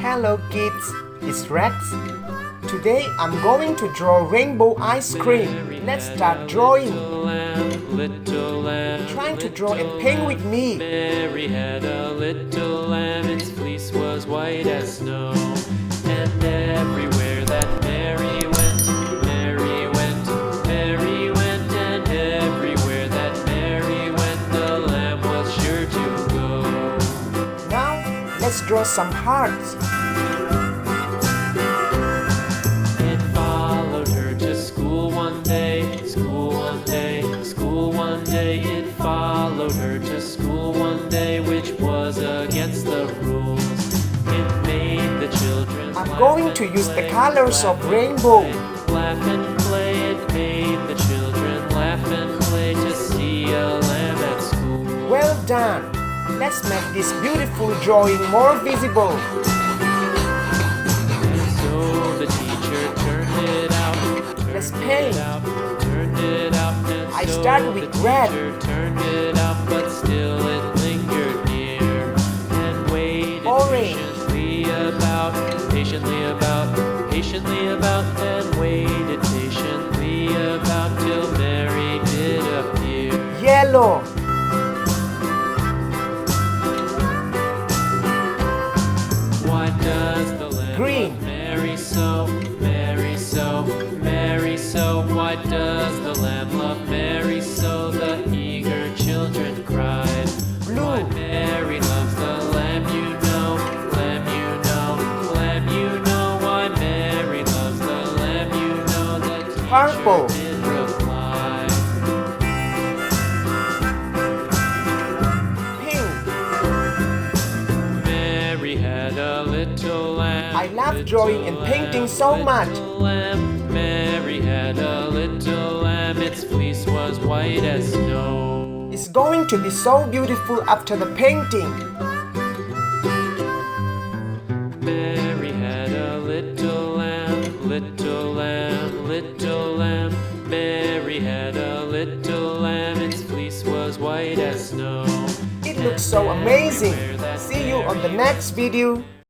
Hello kids, it's Rex. Today I'm going to draw rainbow ice cream. Let's start drawing. Trying to draw and paint with me. Mary had a little lamb, its fleece was white as snow. And everywhere that Mary went, Mary went, Mary went. And everywhere that Mary went, the lamb was sure to go. Now, let's draw some hearts. It followed her to school one day, school one day, school one day. It followed her to school one day, which was against the rules. It made the children I'm going to use the colors of rainbow. laugh and play. It made the children laugh and play to see a lamb at school. Well done. Let's make this beautiful drawing more visible. So the teacher turned it out. Let's paint. Turned it out. And I so start with the red. teacher turned it out, but still it lingered near and waited Orange. patiently about, and waited patiently about till Mary did appear. Yellow. Why does the lamb Green. love Mary so, Mary so, Mary so? Why does the lamb love Mary so? The eager children cried. Blue. Why Mary loves the lamb, you know, lamb, you know, lamb, you know. Why Mary loves the lamb, you know. The teacher Purple. did reply. Pink. Mary had a little lamb. I love drawing and painting so much. Lamb. Mary had a little lamb, its fleece was white as snow. It's going to be so beautiful after the painting. Mary had a little lamb, little lamb, little lamb. Mary had a little lamb, its fleece was white as snow. It looks so amazing. See you on the next video.